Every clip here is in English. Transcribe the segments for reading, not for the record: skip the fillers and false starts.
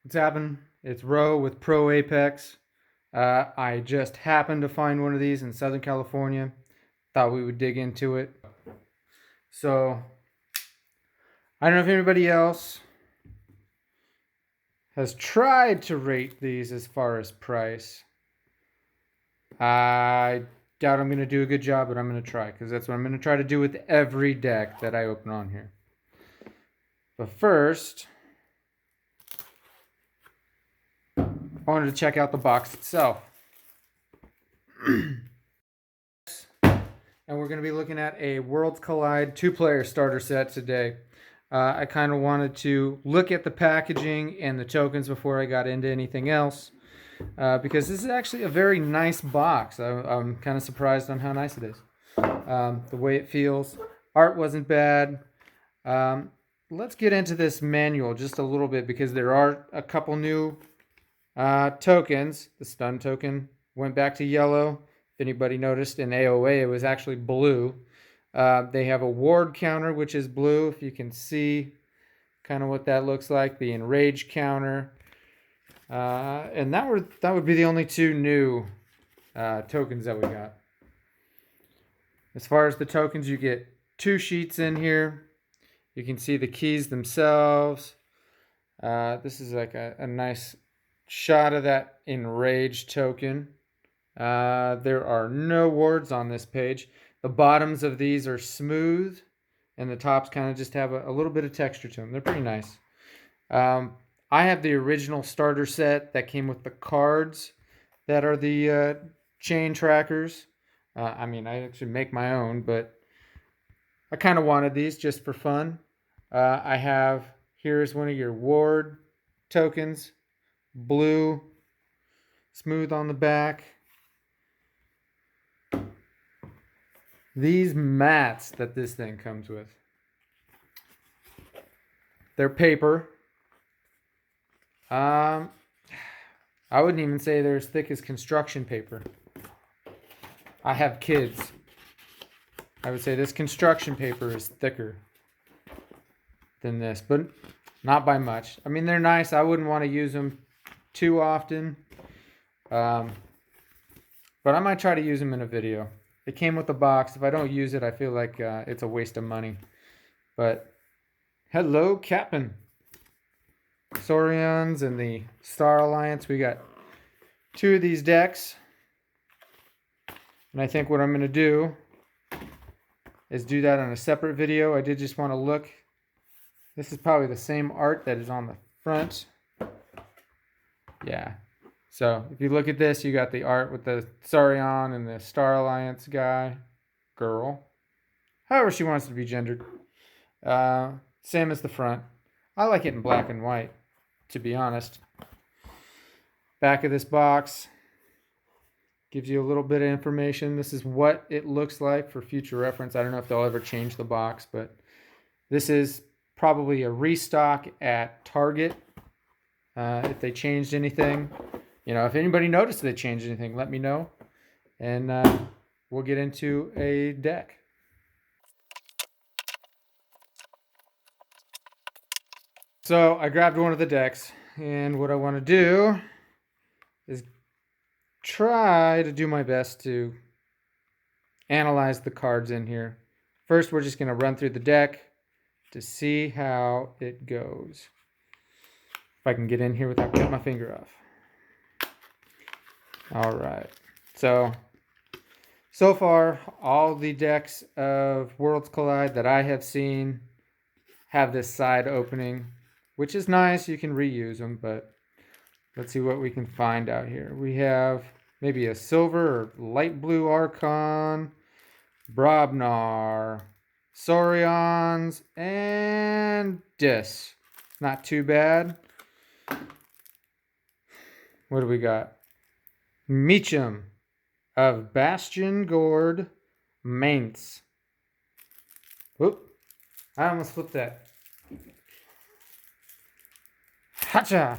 What's happened? It's Roe with Pro Apex. I just happened to find one of these in Southern California. Thought we would dig into it. So, I don't know if anybody else has tried to rate these as far as price. I doubt I'm going to do a good job, but I'm going to try because that's what I'm going to try to do with every deck that I open on here. But first, I wanted to check out the box itself. And we're going to be looking at a Worlds Collide 2-player starter set today. I kind of wanted to look at the packaging and the tokens before I got into anything else. Because this is actually a very nice box. I'm kind of surprised on how nice it is. The way it feels. Art wasn't bad. Let's get into this manual just a little bit because there are a couple new tokens. The stun token went back to yellow. If anybody noticed, in AOA it was actually blue. They have a ward counter, which is blue, if you can see kind of what that looks like. The enrage counter. And that would be the only two new tokens that we got. As far as the tokens, you get 2 sheets in here. You can see the keys themselves. This is like a nice shot of that enrage token. There are no wards on this page. The bottoms of these are smooth, and the tops kind of just have a little bit of texture to them. They're pretty nice. I have the original starter set that came with the cards that are the chain trackers. I mean, I actually make my own, but I kind of wanted these just for fun. I have, here's one of your ward tokens. Blue, smooth on the back. These mats that this thing comes with, they're paper. I wouldn't even say they're as thick as construction paper. I have kids. I would say this construction paper is thicker than this, but not by much. I mean, they're nice. I wouldn't want to use them too often. But I might try to use them in a video. It came with the box. If I don't use it, I feel like it's a waste of money. But hello, Captain. Saurians and the Star Alliance. We got 2 of these decks. And I think what I'm going to do is do that on a separate video. I did just want to look. This is probably the same art that is on the front. Yeah. So if you look at this, you got the art with the Saurian and the Star Alliance guy, girl. However she wants to be gendered. Same as the front. I like it in black and white, to be honest. Back of this box gives you a little bit of information. This is what it looks like for future reference. I don't know if they'll ever change the box, but this is probably a restock at Target. If they changed anything. You know, if anybody noticed they changed anything, let me know. And we'll get into a deck. So I grabbed one of the decks. And what I want to do is try to do my best to analyze the cards in here. First, we're just going to run through the deck to see how it goes. If I can get in here without cutting my finger off. All right. So far, all the decks of Worlds Collide that I have seen have this side opening, which is nice. You can reuse them, but let's see what we can find out here. We have maybe a silver or light blue Archon, Brobnar, Saurians, and Dis. Not too bad. What do we got? Meacham of Bastion Gord, Mainz. Whoop. I almost flipped that. Hacha!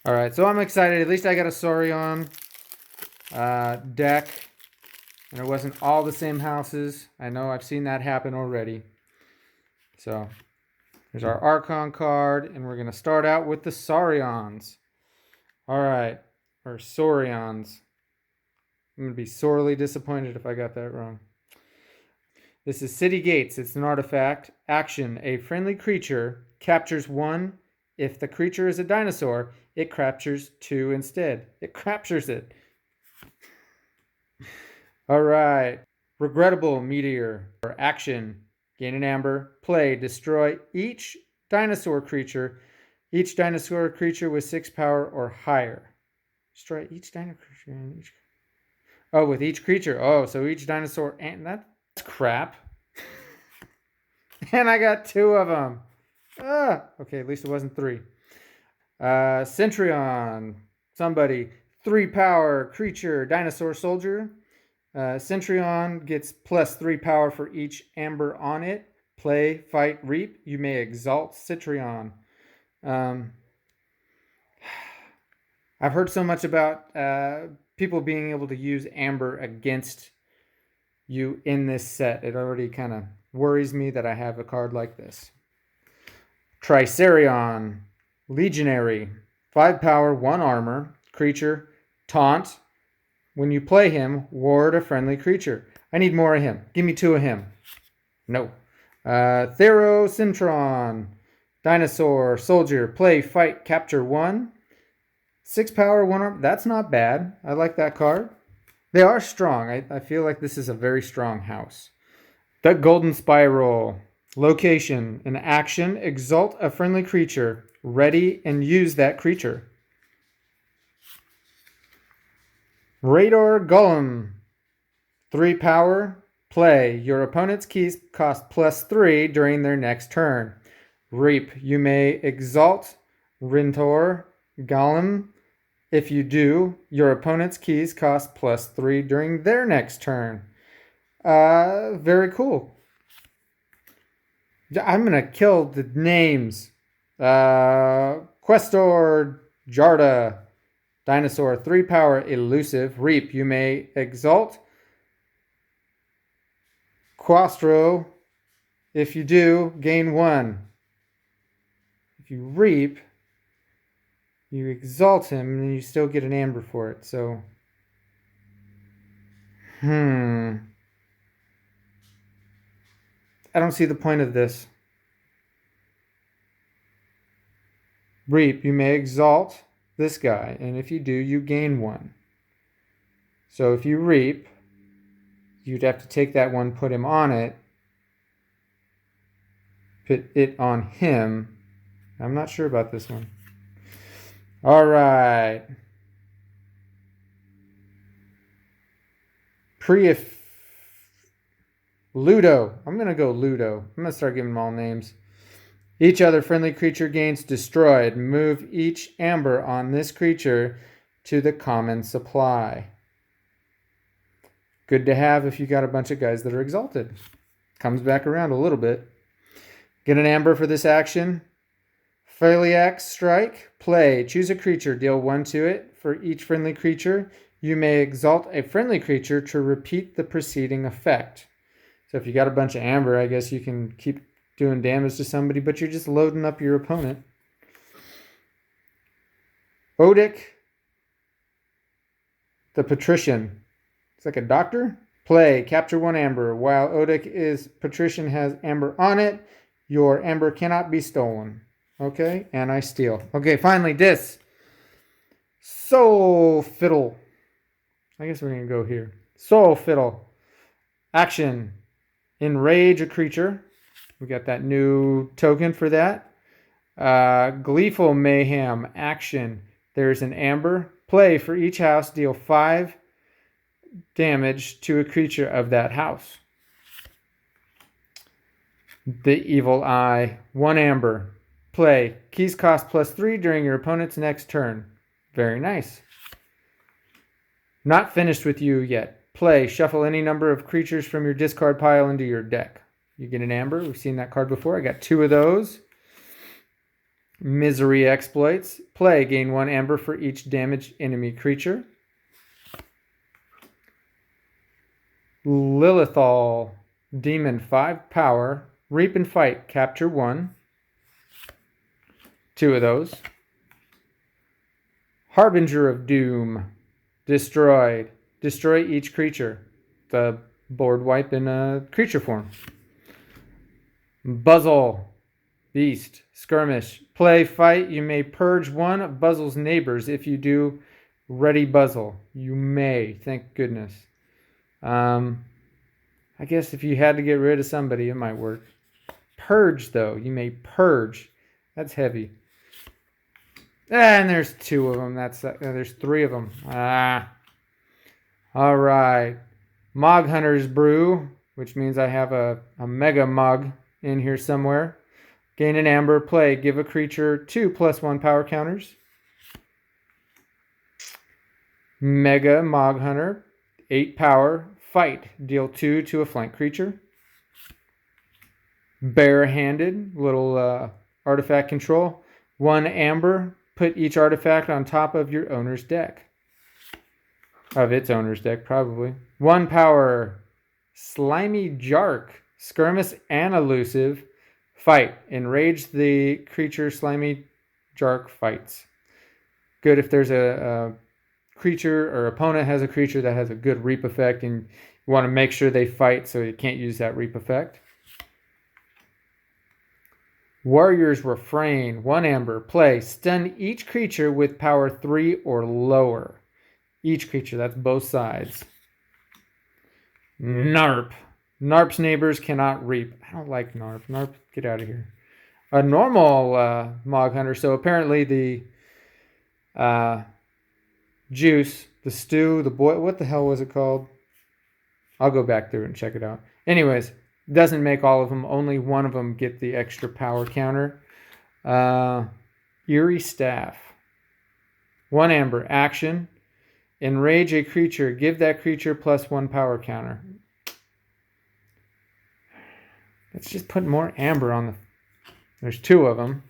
Alright, so I'm excited. At least I got a Saurian deck. And it wasn't all the same houses. I know I've seen that happen already. So, There's our Archon card, and we're going to start out with the Saurions. All right, or Saurions. I'm going to be sorely disappointed if I got that wrong. This is City Gates. It's an artifact. Action. A friendly creature captures 1. If the creature is a dinosaur, it captures 2 instead. It captures it. All right. Regrettable Meteor. Action. Gain an amber. Play. Destroy each dinosaur creature. Each dinosaur creature with 6 power or higher. Destroy each dinosaur creature and each... Oh, with each creature. Oh, so each dinosaur... And that's crap. And I got 2 of them. Okay, at least it wasn't 3. Centurion. Somebody. 3 power creature. Dinosaur soldier. Centurion gets plus 3 power for each amber on it. Play, fight, reap. You may exalt Centurion. I've heard so much about people being able to use amber against you in this set. It already kind of worries me that I have a card like this. Tricerion. Legionary. 5 power, 1 armor. Creature. Taunt. When you play him, ward a friendly creature. I need more of him. Give me 2 of him. No. Therocentron. Dinosaur. Soldier. Play, fight, capture 1. 6 power, 1 armor. That's not bad. I like that card. They are strong. I feel like this is a very strong house. The Golden Spiral. Location. An action. Exalt a friendly creature. Ready and use that creature. Radar Golem. 3 power. Play. Your opponent's keys cost plus 3 during their next turn. Reap. You may exalt Rintor Golem. If you do, your opponent's keys cost plus 3 during their next turn. Very cool. I'm going to kill the names. Questor Jarda. Dinosaur, 3 power, elusive. Reap. You may exalt Quastro. If you do, gain 1. If you reap, you exalt him, and then you still get an amber for it. So, I don't see the point of this. Reap. You may exalt this guy, and if you do, you gain 1. So if you reap, you'd have to take that 1, put him on it, put it on him. I'm not sure about this one. All right. Ludo. I'm going to go Ludo. I'm going to start giving them all names. Each other friendly creature gains destroyed. Move each amber on this creature to the common supply. Good to have if you got a bunch of guys that are exalted. Comes back around a little bit. Get an amber for this action. Philiax Strike. Play. Choose a creature. Deal 1 to it. For each friendly creature, you may exalt a friendly creature to repeat the preceding effect. So if you got a bunch of amber, I guess you can keep doing damage to somebody, but you're just loading up your opponent. Odic, the Patrician. It's like a doctor. Play. Capture 1 amber. While Odic is Patrician has amber on it, your amber cannot be stolen. Okay, and I steal. Okay, finally, this. Soul Fiddle. I guess we're going to go here. Soul Fiddle. Action. Enrage a creature. We got that new token for that. Gleeful Mayhem. Action. There's an amber. Play. For each house, deal 5 damage to a creature of that house. The Evil Eye. 1 amber. Play. Keys cost plus 3 during your opponent's next turn. Very nice. Not finished with you yet. Play. Shuffle any number of creatures from your discard pile into your deck. You get an amber. We've seen that card before. I got 2 of those. Misery Exploits. Play. Gain 1 amber for each damaged enemy creature. Lilithal. Demon. 5 power. Reap and fight. Capture 1. 2 of those. Harbinger of Doom. Destroyed. Destroy each creature. The board wipe in a creature form. Buzzle. Beast. Skirmish. Play, fight. You may purge one of Buzzle's neighbors. If you do, ready Buzzle. You may. Thank goodness. I guess if you had to get rid of somebody, it might work. Purge, though. You may purge. That's heavy. And there's 2 of them. There's 3 of them. All right. Mog Hunter's Brew, which means I have a Mega Mog in here somewhere. Gain an amber. Play. Give a creature 2 +1 power counters. Mega Mog Hunter. 8 power. Fight. Deal 2 to a flank creature. Barehanded. Little artifact control. 1 amber. Put each artifact on top of your owner's deck. Of its owner's deck, probably. 1 power. Slimy Jark. Skirmish and elusive. Fight. Enrage the creature Slimy Jark fights. Good if there's a creature or opponent has a creature that has a good reap effect and you want to make sure they fight so you can't use that reap effect. Warrior's Refrain. 1 amber. Play. Stun each creature with power 3 or lower. Each creature. That's both sides. Narp. Narp's neighbors cannot reap. I don't like Narp. Narp, get out of here. A normal Mog Hunter. So apparently the juice, the stew, the boil. What the hell was it called? I'll go back through and check it out. Anyways. Doesn't make all of them. Only one of them get the extra power counter. Eerie Staff. 1 amber. Action. Enrage a creature. Give that creature +1 power counter. Let's just put more amber on the... There's 2 of them.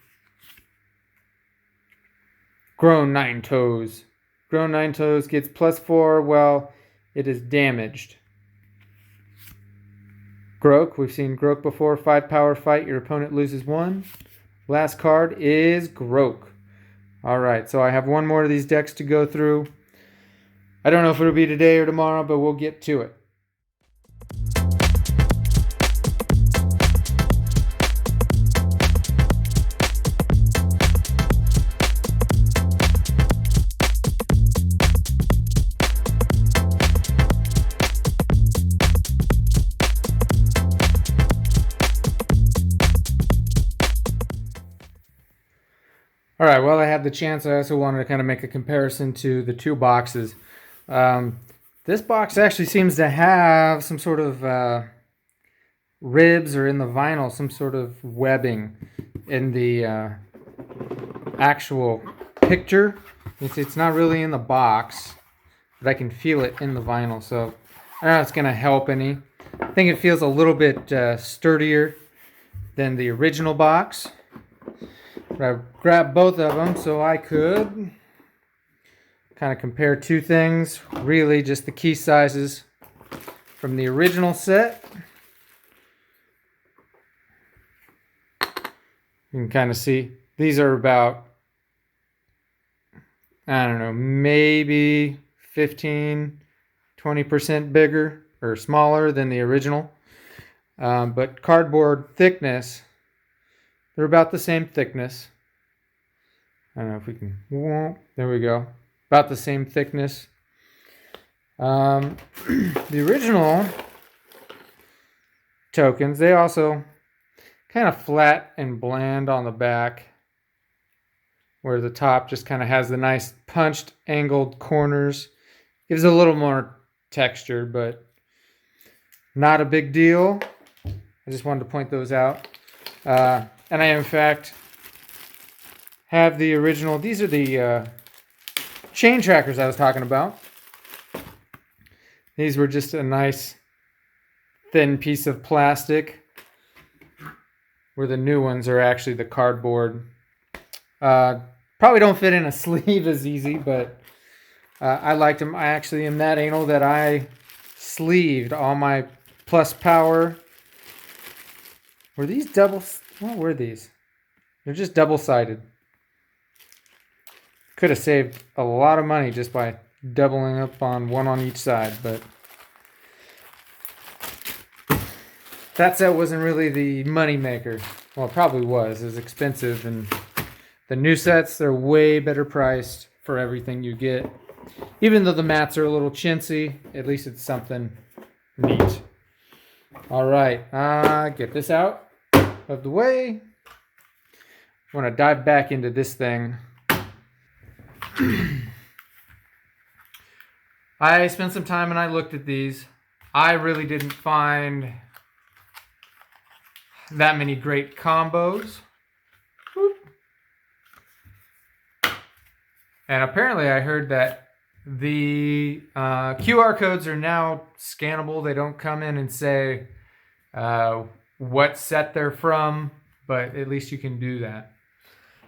Grown 9 Toes. Grown 9 Toes gets +4 while it is damaged. Grok, we've seen Grok before. 5 power. Fight. Your opponent loses 1. Last card is Grok. Alright, so I have 1 more of these decks to go through. I don't know if it'll be today or tomorrow, but we'll get to it. All right, well, I had the chance. I also wanted to kind of make a comparison to the 2 boxes. This box actually seems to have some sort of ribs or in the vinyl, some sort of webbing in the actual picture. It's not really in the box, but I can feel it in the vinyl. So I don't know if it's going to help any. I think it feels a little bit sturdier than the original box. I grabbed both of them so I could kind of compare 2 things. Really just the key sizes from the original set. You can kind of see these are about, I don't know, maybe 15-20% bigger or smaller than the original. But cardboard thickness, they're about the same thickness. I don't know if we can... There we go. About the same thickness. The original tokens, they also kind of flat and bland on the back, where the top just kind of has the nice punched, angled corners. Gives it a little more texture, but not a big deal. I just wanted to point those out. And I, in fact, have the original. These are the chain trackers I was talking about. These were just a nice thin piece of plastic, where the new ones are actually the cardboard. Probably don't fit in a sleeve as easy, but I liked them. I actually am that anal that I sleeved all my plus power. Were these double? What were these? They're just double-sided. Could have saved a lot of money just by doubling up on one on each side, but that set wasn't really the money maker. Well, it probably was. It was expensive, and the new sets, they're way better priced for everything you get. Even though the mats are a little chintzy, at least it's something neat. All right, get this out of the way. I want to dive back into this thing. I spent some time and I looked at these. I really didn't find that many great combos. And apparently I heard that the QR codes are now scannable. They don't come in and say what set they're from, but at least you can do that.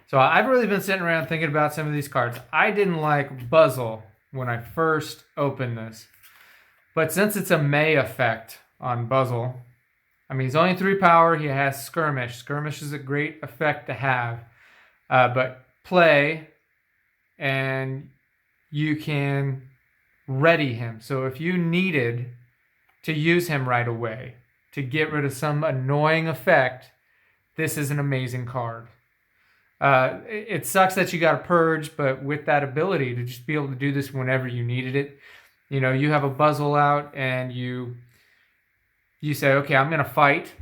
So I've really been sitting around thinking about some of these cards. I didn't like Buzzle when I first opened this. But since it's a May effect on Buzzle, I mean, he's only 3 power. He has Skirmish. Skirmish is a great effect to have. But play, and you can ready him. So if you needed to use him right away to get rid of some annoying effect, this is an amazing card. It sucks that you got to purge, but with that ability to just be able to do this whenever you needed it, you know, you have a Buzzle out and you say, okay, I'm going to fight.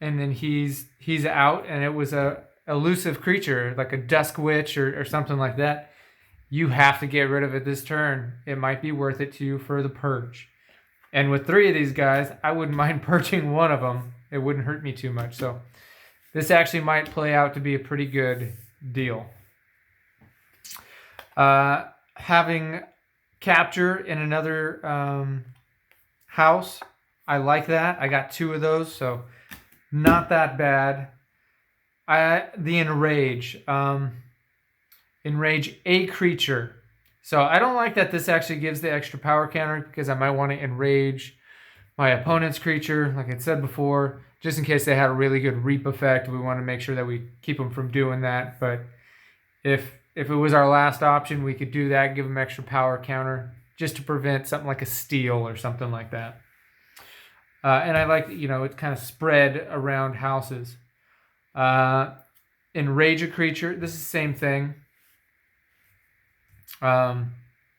And then he's out, and it was a elusive creature like a Dusk Witch or something like that. You have to get rid of it this turn. It might be worth it to you for the purge. And with 3 of these guys, I wouldn't mind purging one of them. It wouldn't hurt me too much. So this actually might play out to be a pretty good deal. Having capture in another house, I like that. I got 2 of those, so not that bad. The enrage. Enrage a creature. So I don't like that this actually gives the extra power counter, because I might want to enrage my opponent's creature, like I said before, just in case they had a really good reap effect. We want to make sure that we keep them from doing that. But if it was our last option, we could do that, give them extra power counter, just to prevent something like a steal or something like that. And I like, you know, it's kind of spread around houses. Enrage a creature. This is the same thing,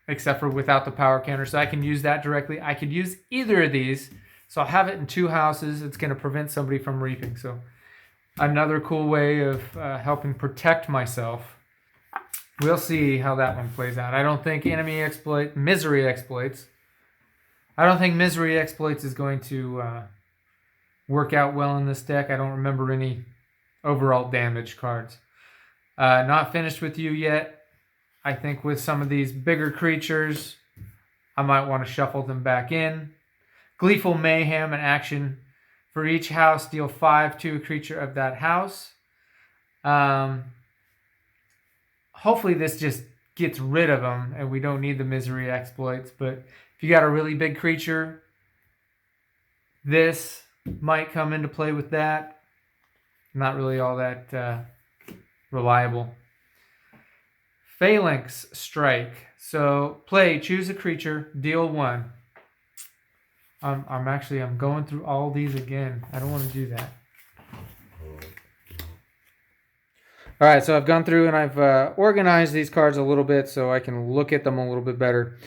except for without the power counter. So I can use that directly. I could use either of these. So I'll have it in 2 houses. It's going to prevent somebody from reaping. So another cool way of helping protect myself. We'll see how that one plays out. I don't think Misery Exploits. I don't think Misery Exploits is going to work out well in this deck. I don't remember any overall damage cards. Not finished with you yet. I think with some of these bigger creatures, I might want to shuffle them back in. Gleeful Mayhem, an action for each house. Deal 5 to a creature of that house. Hopefully this just gets rid of them and we don't need the Misery Exploits. But if you got a really big creature, this might come into play with that. Not really all that reliable. Phalanx Strike. So play, choose a creature, deal 1. I'm going through all these again. I don't want to do that. All right, so I've gone through and I've organized these cards a little bit so I can look at them a little bit better.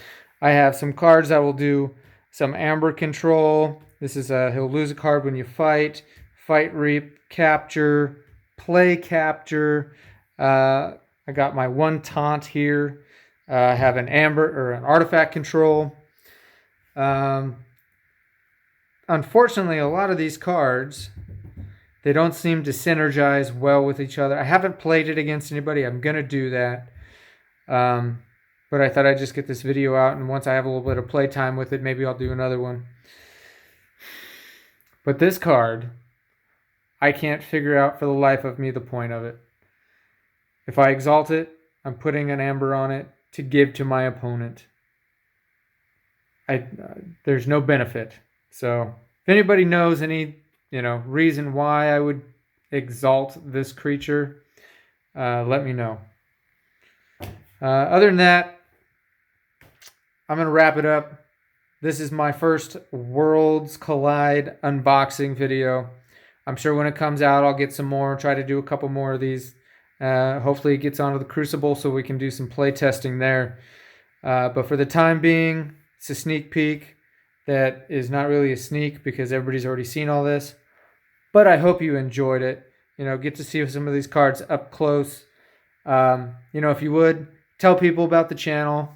I have some cards that will do some Amber Control. This is he'll lose a card when you fight, reap, capture, play capture. I got my 1 taunt here. I have an Amber or an Artifact Control. Unfortunately, a lot of these cards, they don't seem to synergize well with each other. I haven't played it against anybody. I'm going to do that. But I thought I'd just get this video out, and once I have a little bit of play time with it, maybe I'll do another one. But this card, I can't figure out for the life of me the point of it. If I exalt it, I'm putting an Amber on it to give to my opponent. There's no benefit. So if anybody knows any reason why I would exalt this creature, let me know. Other than that, I'm going to wrap it up. This is my first Worlds Collide unboxing video. I'm sure when it comes out, I'll get some more, try to do a couple more of these. Hopefully it gets onto the Crucible so we can do some play testing there. But for the time being, it's a sneak peek that is not really a sneak because everybody's already seen all this. But I hope you enjoyed it. Get to see some of these cards up close. If you would, tell people about the channel.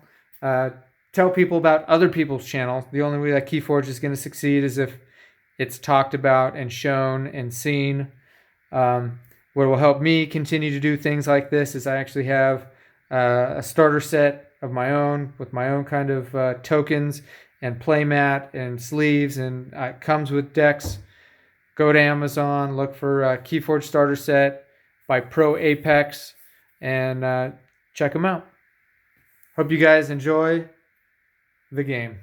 Tell people about other people's channels. The only way that KeyForge is going to succeed is if it's talked about and shown and seen. What will help me continue to do things like this is I actually have a starter set of my own with my own kind of tokens and playmat and sleeves, and it comes with decks. Go to Amazon, look for KeyForge starter set by Pro Apex, and check them out. Hope you guys enjoy the game.